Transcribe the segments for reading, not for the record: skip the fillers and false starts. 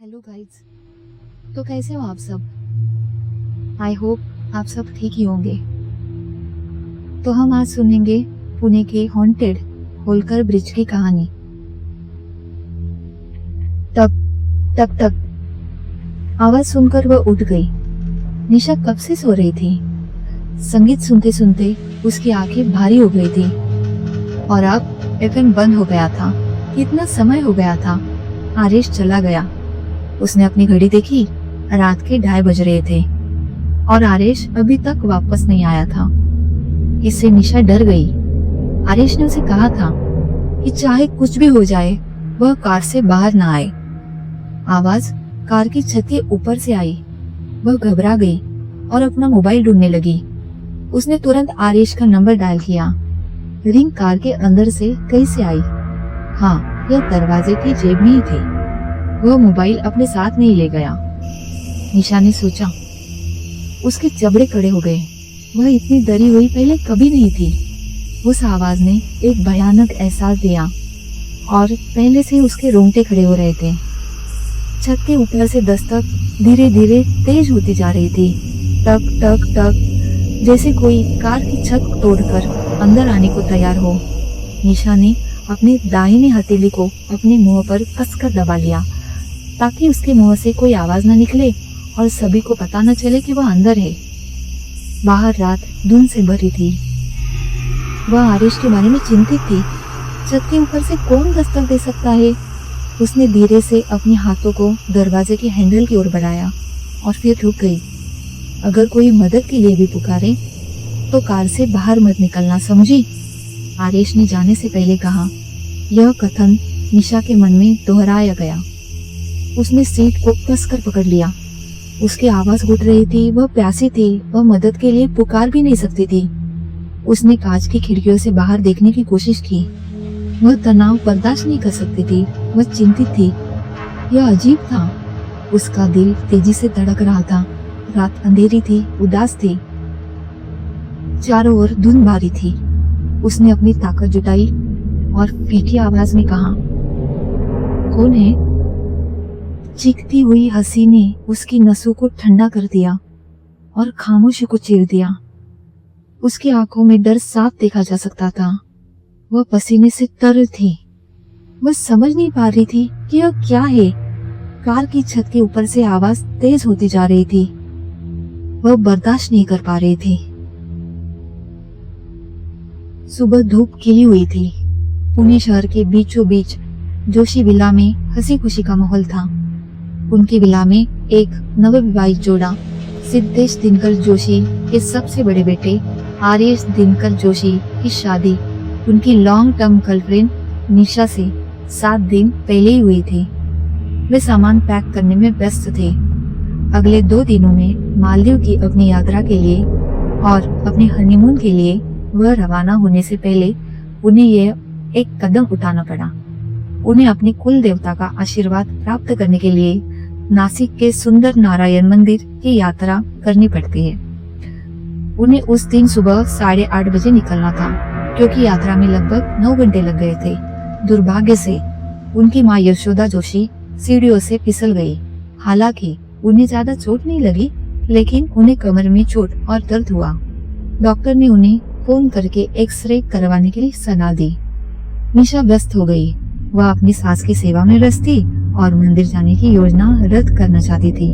Hello guys, तो कैसे हो आप सब। आई होप आप सब ठीक ही होंगे। तो हम आज सुनेंगे पुणे के हॉन्टेड होलकर ब्रिज की कहानी। तब तक तक आवाज सुनकर वह उठ गई। निशा कब से सो रही थी। संगीत सुनते सुनते उसकी आंखें भारी हो गई थी और अब एफएम बंद हो गया था। कितना समय हो गया था। आरिश चला गया। उसने अपनी घड़ी देखी, रात के 2:30 बज रहे थे और आरिश अभी तक वापस नहीं आया था। इससे निशा डर गई। आरिश ने उसे कहा था कि चाहे कुछ भी हो जाए वह कार से बाहर ना आए। आवाज कार की छत के ऊपर से आई। वह घबरा गई और अपना मोबाइल ढूंढने लगी। उसने तुरंत आरिश का नंबर डायल किया। रिंग कार के अंदर से कहीं से आई। हाँ, यह दरवाजे की जेब में ही थी। वह मोबाइल अपने साथ नहीं ले गया। निशा ने सोचा। उसके जबड़े खड़े हो गए। वह इतनी डरी हुई पहले कभी नहीं थी। उस आवाज ने एक भयानक एहसास दिया और पहले से उसके रोंगटे खड़े हो रहे थे। छत के ऊपर से दस्तक धीरे धीरे तेज होती जा रही थी। टक टक टक, जैसे कोई कार की छत तोड़कर अंदर आने को तैयार हो। निशा ने अपने दाहिने हथेली को अपने मुंह पर कसकर दबा लिया ताकि उसके मुंह से कोई आवाज न निकले और सभी को पता न चले कि वह अंदर है। बाहर रात धुंध से भरी थी। वह आरिश के बारे में चिंतित थी। छत के ऊपर से कौन दस्तक दे सकता है। उसने धीरे से अपने हाथों को दरवाजे के हैंडल की ओर बढ़ाया और फिर रुक गई। अगर कोई मदद के लिए भी पुकारे तो कार से बाहर मत निकलना, समझी। आरिश ने जाने से पहले कहा। यह कथन निशा के मन में दोहराया गया। उसने सीट को कसकर पकड़ लिया। उसकी आवाज घुट रही थी। वह प्यासी थी। वह मदद के लिए पुकार भी नहीं सकती थी। उसने कांच की खिड़कियों से बाहर देखने की कोशिश की। वह तनाव बर्दाश्त नहीं कर सकती थी। वह चिंतित थी। यह अजीब था। उसका दिल तेजी से धड़क रहा था। रात अंधेरी थी, उदास थी। चारों ओर धुंध भारी थी। उसने अपनी ताकत जुटाई और फीकी आवाज में कहा, कौन है। चीखती हुई हंसी ने उसकी नसों को ठंडा कर दिया और खामोशी को चीर दिया। उसकी आंखों में डर साफ देखा जा सकता था। वह पसीने से तर थी। वह समझ नहीं पा रही थी कि यह क्या है। कार की छत के ऊपर से आवाज तेज होती जा रही थी। वह बर्दाश्त नहीं कर पा रही थी। सुबह धूप खिली हुई थी। पुणे शहर के बीचों बीच जोशी विला में हंसी खुशी का माहौल था। उनकी विला में एक नवविवाहित जोड़ा सिद्धेश दिनकर जोशी के सबसे बड़े बेटे आरिश दिनकर जोशी की शादी उनकी लॉन्ग टर्म गर्लफ्रेंड निशा से 7 दिन पहले ही हुई थी। वे सामान पैक करने में व्यस्त थे। अगले 2 दिनों में मालदीव की अपनी यात्रा के लिए और अपने हनीमून के लिए वह रवाना होने से पहले उन्हें यह एक कदम उठाना पड़ा। उन्हें अपने कुल देवता का आशीर्वाद प्राप्त करने के लिए नासिक के सुंदर नारायण मंदिर की यात्रा करनी पड़ती है। उन्हें उस दिन सुबह 8:30 बजे निकलना था क्योंकि यात्रा में लगभग 9 घंटे लग गए थे। दुर्भाग्य से उनकी माँ यशोदा जोशी सीढ़ियों से फिसल गई। हालांकि उन्हें ज्यादा चोट नहीं लगी, लेकिन उन्हें कमर में चोट और दर्द हुआ। डॉक्टर ने उन्हें फोन करके एक्सरे करवाने के लिए सलाह दी। निशा व्यस्त हो गई। वह अपनी सास की सेवा में व्यस्त थी और मंदिर जाने की योजना रद्द करना चाहती थी।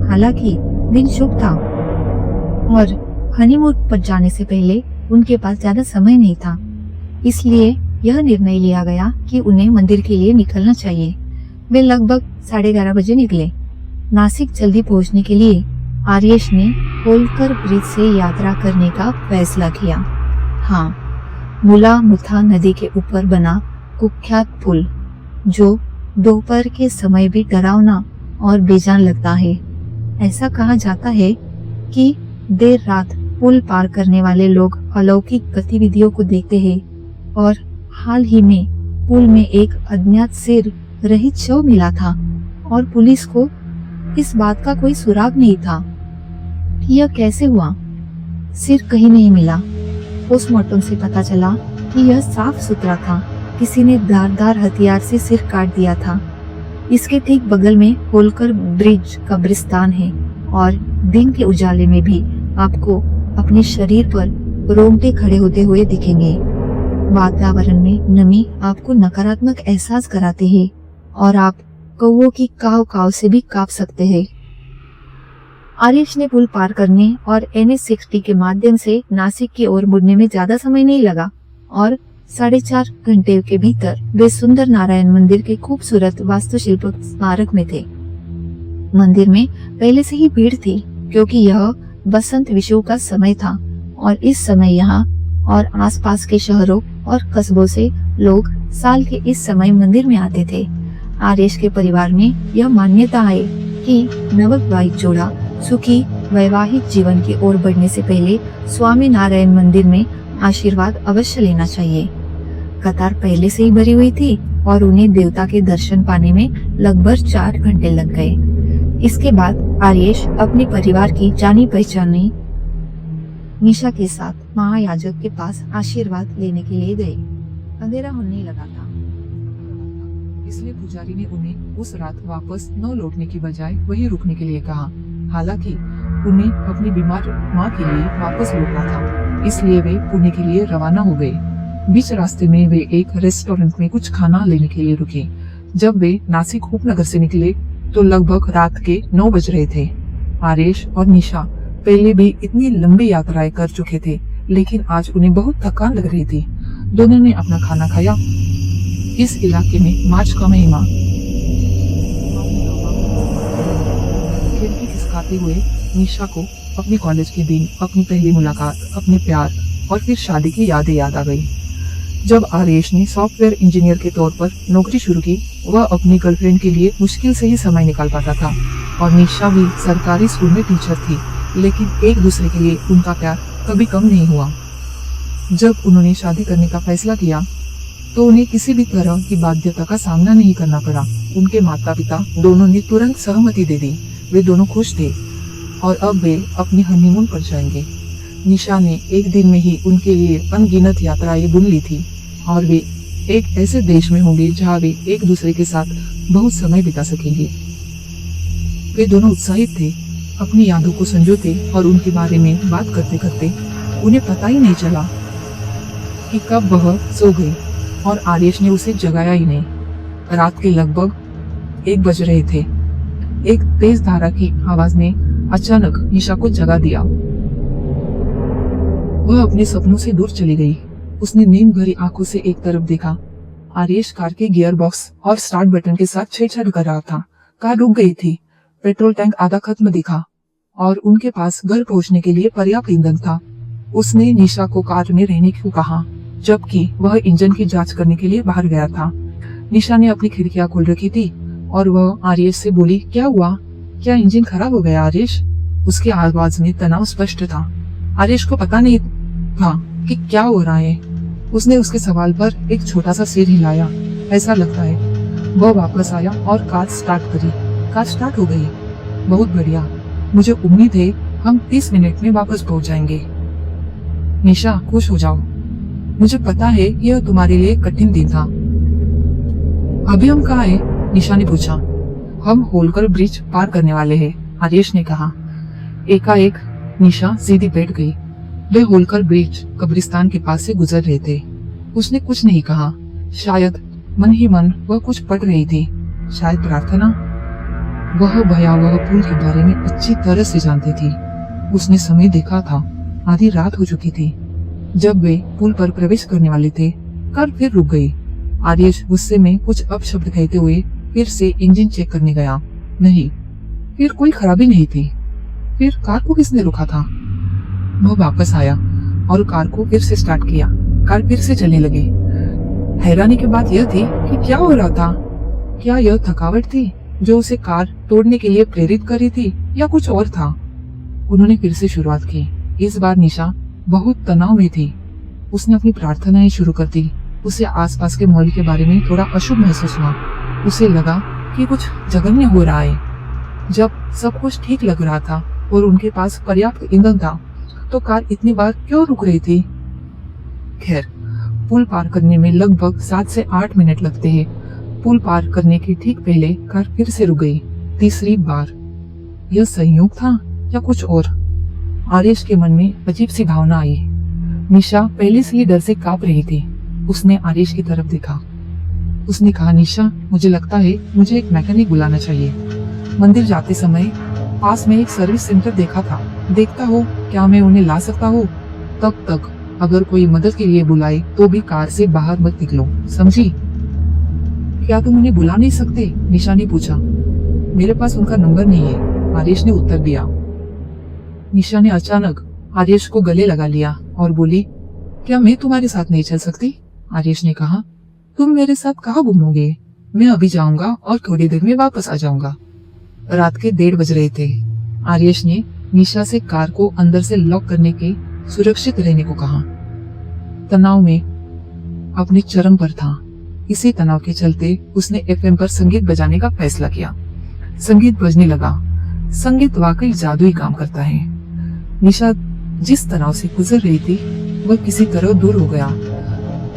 हालांकि दिन शुभ था और हनीमून पर जाने से पहले उनके पास ज्यादा समय नहीं था। इसलिए यह निर्णय लिया गया कि उन्हें मंदिर के लिए निकलना चाहिए। वे लगभग 11:30 बजे निकले। नासिक जल्दी पहुंचने के लिए आरिश ने होलकर ब्रिज से यात्रा करने का फैसला किया। हाँ, मुला मुथा नदी के ऊपर बना कुख्यात पुल, जो दोपहर के समय भी डरावना और बेजान लगता है। ऐसा कहा जाता है कि देर रात पुल पार करने वाले लोग अलौकिक गतिविधियों को देखते हैं और हाल ही में पुल में एक अज्ञात सिर रहित शव मिला था और पुलिस को इस बात का कोई सुराग नहीं था कि यह कैसे हुआ। सिर कहीं नहीं मिला। पोस्टमार्टम से पता चला कि यह साफ सुथरा था। किसी ने धारदार हथियार से सिर काट दिया था। इसके ठीक बगल में होलकर ब्रिज कब्रिस्तान है और दिन के उजाले में भी आपको अपने शरीर पर रोंगटे खड़े होते हुए दिखेंगे। वातावरण में नमी आपको नकारात्मक एहसास कराते हैं और आप कौवों की काव काव से भी कांप सकते हैं। आरिश ने पुल पार करने और NH-60 के माध्यम से नासिक की ओर मुड़ने में ज्यादा समय नहीं लगा और 4.5 घंटे के भीतर वे सुंदर नारायण मंदिर के खूबसूरत वास्तुशिल्प स्मारक में थे। मंदिर में पहले से ही भीड़ थी क्योंकि यह बसंत विषु का समय था और इस समय यहाँ और आसपास के शहरों और कस्बों से लोग साल के इस समय मंदिर में आते थे। आरिश के परिवार में यह मान्यता है कि नवविवाहित जोड़ा सुखी वैवाहिक जीवन की ओर बढ़ने से पहले स्वामी नारायण मंदिर में आशीर्वाद अवश्य लेना चाहिए। कतार पहले से ही भरी हुई थी और उन्हें देवता के दर्शन पाने में लगभग 4 घंटे लग गए। इसके बाद आरिश अपने परिवार की जानी पहचानी निशा के साथ महायाजक के पास आशीर्वाद लेने के लिए गए। अंधेरा होने लगा था, इसलिए पुजारी ने उन्हें उस रात वापस न लौटने की बजाय वहीं रुकने के लिए कहा। हालांकि उन्हें अपनी बीमार माँ के लिए वापस लौटना था, इसलिए वे पुणे के लिए रवाना हो गए। बीच रास्ते में वे एक रेस्टोरेंट में कुछ खाना लेने के लिए रुके। जब वे नासिक उपनगर से निकले तो लगभग रात के 9 बज रहे थे। आरिश और निशा पहले भी इतनी लंबी यात्राएं कर चुके थे, लेकिन आज उन्हें बहुत थकान लग रही थी। दोनों ने अपना खाना खाया। इस इलाके में मार्च का महीना खिड़की खिसकाते हुए निशा को अपने कॉलेज के दिन, अपनी पहली मुलाकात, अपने प्यार और फिर शादी की यादें याद आ गई। जब आरिश ने सॉफ्टवेयर इंजीनियर के तौर पर नौकरी शुरू की, वह अपनी गर्लफ्रेंड के लिए मुश्किल से ही समय निकाल पाता था और निशा भी सरकारी स्कूल में टीचर थी, लेकिन एक दूसरे के लिए उनका प्यार कभी कम नहीं हुआ। जब उन्होंने शादी करने का फैसला किया तो उन्हें किसी भी तरह की बाध्यता का सामना नहीं करना पड़ा। उनके माता पिता दोनों ने तुरंत सहमति दे दी। वे दोनों खुश थे और अब वे अपनी हनीमून पर जाएंगे। निशा ने एक दिन में ही उनके लिए अनगिनत यात्राएं बुन ली थी और वे एक ऐसे देश में होंगे जहाँ वे एक दूसरे के साथ बहुत समय बिता सकेंगे। वे दोनों उत्साहित थे, अपनी यादों को संजोते और उनके बारे में बात करते करते उन्हें पता ही नहीं चला कि कब वह सो गई और आरिश ने उसे जगाया ही नहीं। रात के लगभग 1 बज रहे थे। एक तेज धारा की आवाज ने अचानक निशा को जगा दिया। वह अपने सपनों से दूर चली गई। उसने नींद भरी आंखों से एक तरफ देखा। आरिश कार के गियर बॉक्स और स्टार्ट बटन के साथ छेड़छाड़ कर रहा था। कार रुक गई थी। पेट्रोल टैंक आधा खत्म दिखा और उनके पास घर पहुंचने के लिए पर्याप्त ईंधन था। उसने निशा को कार में रहने को कहा, जबकि वह इंजन की जांच करने के लिए बाहर गया था। निशा ने अपनी खिड़कियां खोल रखी थी और वह आरिश से बोली, क्या हुआ? क्या इंजन खराब हो गया आरिश? उसकी आवाज में तनाव स्पष्ट था। आरिश को पता नहीं था कि क्या हो रहा है। उसने उसके सवाल पर एक छोटा सा सिर हिलाया। ऐसा लगता है। वह वापस आया और कार स्टार्ट करी। कार स्टार्ट हो गई। बहुत बढ़िया। मुझे उम्मीद है हम 30 मिनट में वापस पहुंच जाएंगे। निशा, खुश हो जाओ। मुझे पता है यह तुम्हारे लिए कठिन दिन था। अभी हम कहाँ हैं? निशा ने पूछा। हम होलकर ब्रिज पार करने वाले हैं, आरिश ने कहा। एकाएक निशा सीधी बैठ गई। वे होलकर ब्रिज कब्रिस्तान के पास से गुजर रहे थे। उसने कुछ नहीं कहा। शायद मन ही मन वह कुछ पढ़ रही थी, शायद प्रार्थना। वह भयावह पुल के बारे में अच्छी तरह से जानती थी। उसने समय देखा था, आधी रात हो चुकी थी। जब वे पुल पर प्रवेश करने वाले थे, कार फिर रुक गई। आरिश गुस्से में कुछ अपशब्द कहते हुए फिर से इंजन चेक करने गया। नहीं, फिर कोई खराबी नहीं थी। फिर कार को किसने रोका था? वह वापस आया और कार को फिर से स्टार्ट किया। कार फिर से चलने लगी। हैरानी की बात यह थी कि क्या हो रहा था। क्या यह थकावट थी जो उसे कार तोड़ने के लिए प्रेरित कर रही थी या कुछ और था? उन्होंने फिर से शुरुआत की। इस बार निशा बहुत तनाव में थी। उसने अपनी प्रार्थनाएं शुरू कर दी। उसे आसपास के माहौल के बारे में थोड़ा अशुभ महसूस हुआ। उसे लगा कि कुछ जघन्य हो रहा है। जब सब कुछ ठीक लग रहा था और उनके पास पर्याप्त ईंधन था, तो कार इतनी बार क्यों रुक रही थी? खैर, पुल पार करने में लगभग 7 से 8 मिनट लगते हैं। पुल पार करने के ठीक पहले कार फिर से रुक गई, तीसरी बार। यह संयोग था या कुछ और? आरेश के मन में अजीब सी भावना आई। निशा पहले से ही डर से कांप रही थी। उसने आरेश की तरफ देखा। उसने कहा, निशा, मुझे लगता है मुझे एक मैकेनिक बुलाना चाहिए। मंदिर जाते समय पास में एक सर्विस सेंटर देखा था। देखता हो क्या मैं उन्हें ला सकता हूँ? तब तक अगर कोई मदद के लिए बुलाए तो भी कार से बाहर मत निकलो, समझी? क्या तुम उन्हें बुला नहीं सकते? निशा ने पूछा। मेरे पास उनका नंबर नहीं है, आरेश ने उत्तर दिया। निशा ने अचानक आरेश को गले लगा लिया और बोली, क्या मैं तुम्हारे साथ नहीं चल सकती? आरेश ने कहा, तुम मेरे साथ कहाँ घूमोगे? मैं अभी जाऊंगा और थोड़ी देर में वापस आ जाऊंगा। रात के 1:30 बज रहे थे। आरेश ने निशा से कार को अंदर से लॉक करने के सुरक्षित रहने को कहा। तनाव में अपने चरम पर था। इसी तनाव के चलते उसने एफएम पर संगीत बजाने का फैसला किया। संगीत बजने लगा। संगीत वाकई जादुई काम करता है। निशा जिस तनाव से गुजर रही थी वह किसी तरह दूर हो गया।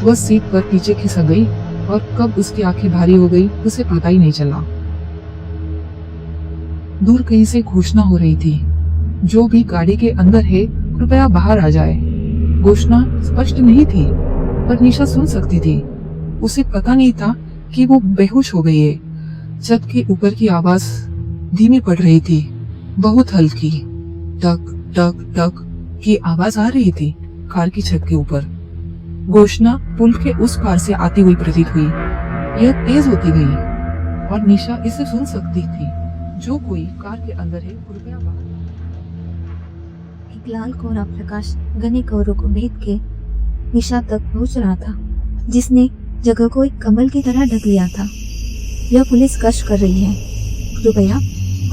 वह सीट पर पीछे खिसक गई और कब उसकी आंखें भारी हो गई उसे पता ही नहीं चला। दूर कहीं से घोषणा हो रही थी, जो भी गाड़ी के अंदर है कृपया बाहर आ जाए। घोषणा स्पष्ट नहीं थी पर निशा सुन सकती थी। उसे पता नहीं था कि वो बेहोश हो गई है। छत के ऊपर की आवाज धीमी पड़ रही थी, बहुत हल्की। टक टक टक की आवाज आ रही थी कार की छत के ऊपर। घोषणा पुल के उस पार से आती हुई प्रतीत हुई। यह तेज होती गई और निशा इसे सुन सकती थी। जो कोई कार के अंदर है कृपया बाहर। एक लाल कोहरा प्रकाश घने कोहरों को भेद के निशा तक पहुंच रहा था, जिसने जगह को एक कमल की तरह ढक लिया था। यह पुलिस गश्त कर रही है, कृपया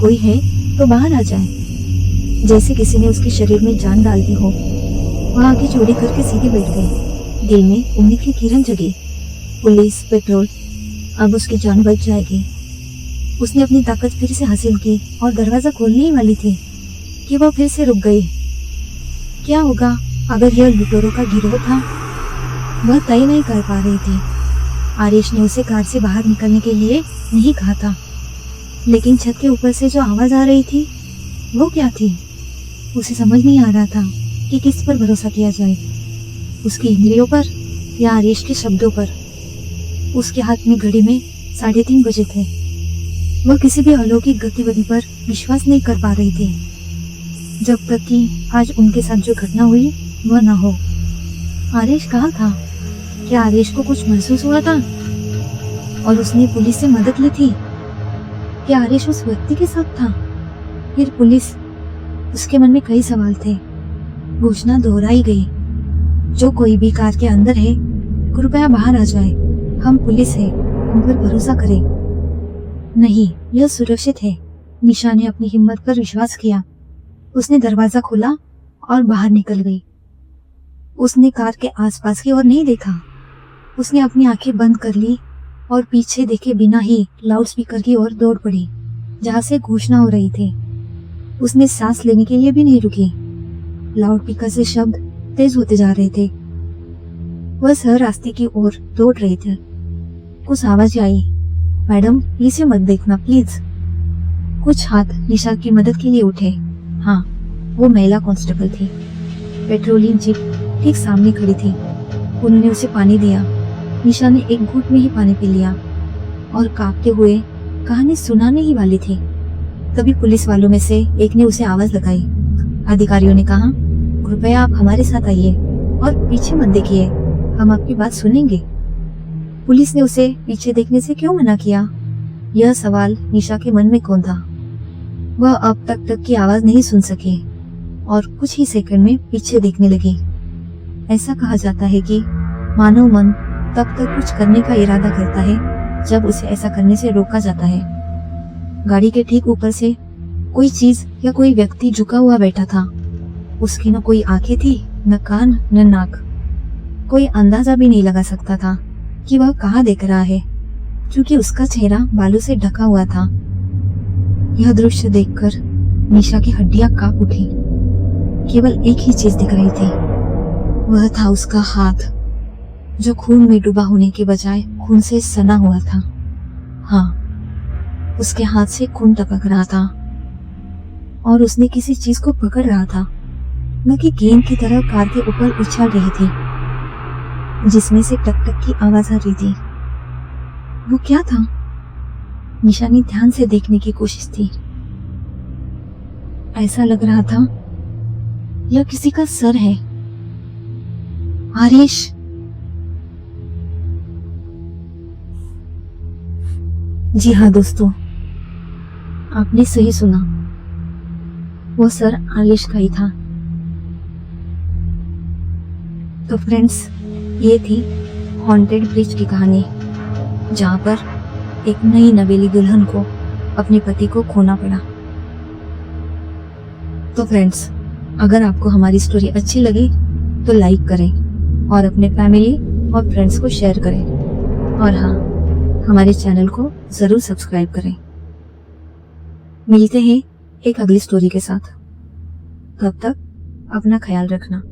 कोई है तो बाहर आ जाए। जैसे किसी ने उसके शरीर में जान डाल दी हो। वह आगे चौड़ी करके सीधे बैठ गई। दिल में उम्मीद की किरण जगी। पुलिस, पेट्रोल, अब उसकी जान बच जाएगी। उसने अपनी ताकत फिर से हासिल की और दरवाजा खोलने ही वाली थी कि वह फिर से रुक गई। क्या होगा अगर यह लुटेरों का गिरोह था? वह तय नहीं कर पा रही थी। आरेश ने उसे कार से बाहर निकलने के लिए नहीं कहा था, लेकिन छत के ऊपर से जो आवाज आ रही थी वो क्या थी? उसे समझ नहीं आ रहा था कि किस पर भरोसा किया जाए, उसकी इंद्रियों पर या आरेश के शब्दों पर। उसके हाथ में घड़ी में 3:30 बजे थे। वह किसी भी अलौकिक गतिविधि पर विश्वास नहीं कर पा रही थी जब तक कि आज उनके साथ जो घटना हुई वह न हो। आरेश कहाँ था? क्या आरेश को कुछ महसूस हुआ था और उसने पुलिस से मदद ली थी? क्या आरेश उस व्यक्ति के साथ था? फिर पुलिस? उसके मन में कई सवाल थे। घोषणा दोहराई गई, जो कोई भी कार के अंदर है कृपया बाहर आ जाए। हम पुलिस है, हम पर भरोसा करें। नहीं, यह सुरक्षित है। निशा ने अपनी हिम्मत पर विश्वास किया। उसने दरवाजा खोला और बाहर निकल गई। उसने कार के आसपास की ओर नहीं देखा। उसने अपनी आंखें बंद कर ली और पीछे देखे बिना ही लाउडस्पीकर की ओर दौड़ पड़ी, जहां से घोषणा हो रही थी। उसने सांस लेने के लिए भी नहीं रुकी। लाउडस्पीकर से शब्द तेज होते जा रहे थे। वह सह रास्ते की ओर दौड़ रहे थे। कुछ आवाज आई, मैडम पीछे मत देखना प्लीज। कुछ हाथ निशा की मदद के लिए उठे। हाँ, वो महिला कांस्टेबल थी। पेट्रोलियम जीप ठीक सामने खड़ी थी। उन्होंने उसे पानी दिया। निशा ने एक घूंट में ही पानी पी लिया और कांपते हुए कहानी सुनाने ही वाली थी। तभी पुलिस वालों में से एक ने उसे आवाज लगाई। अधिकारियों ने कहा, कृपया आप हमारे साथ आइए और पीछे मत देखिए, हम आपकी बात सुनेंगे। पुलिस ने उसे पीछे देखने से क्यों मना किया? यह सवाल निशा के मन में कौन था? वह अब तक की आवाज नहीं सुन सकी और कुछ ही सेकंड में पीछे देखने लगी। ऐसा कहा जाता है कि मानव मन तब तक कुछ करने का इरादा करता है जब उसे ऐसा करने से रोका जाता है। गाड़ी के ठीक ऊपर से कोई चीज या कोई व्यक्ति झुका हुआ बैठा था। उसकी न कोई आंखें थी, न कान, न नाक। कोई अंदाजा भी नहीं लगा सकता था कि वह कहाँ देख रहा है, क्योंकि उसका चेहरा बालों से ढका हुआ था। यह दृश्य देखकर निशा की हड्डियां कांप उठी। केवल एक ही चीज दिख रही थी, वह था उसका हाथ, जो खून में डूबा होने के बजाय खून से सना हुआ था। हाँ, उसके हाथ से खून टपक रहा था और उसने किसी चीज को पकड़ रहा था, न कि गेंद की तरह कार के ऊपर उछल रही थी जिसमें से टक टक की आवाज आ रही थी। वो क्या था? निशा ने ध्यान से देखने की कोशिश की। ऐसा लग रहा था यह किसी का सर है। आरिश, जी हाँ दोस्तों, आपने सही सुना, वो सर आरिश का ही था। तो फ्रेंड्स, ये थी हॉन्टेड ब्रिज की कहानी, जहाँ पर एक नई नवेली दुल्हन को अपने पति को खोना पड़ा। तो फ्रेंड्स, अगर आपको हमारी स्टोरी अच्छी लगी तो लाइक करें और अपने फैमिली और फ्रेंड्स को शेयर करें, और हाँ, हमारे चैनल को जरूर सब्सक्राइब करें। मिलते हैं एक अगली स्टोरी के साथ। तब तक अपना ख्याल रखना।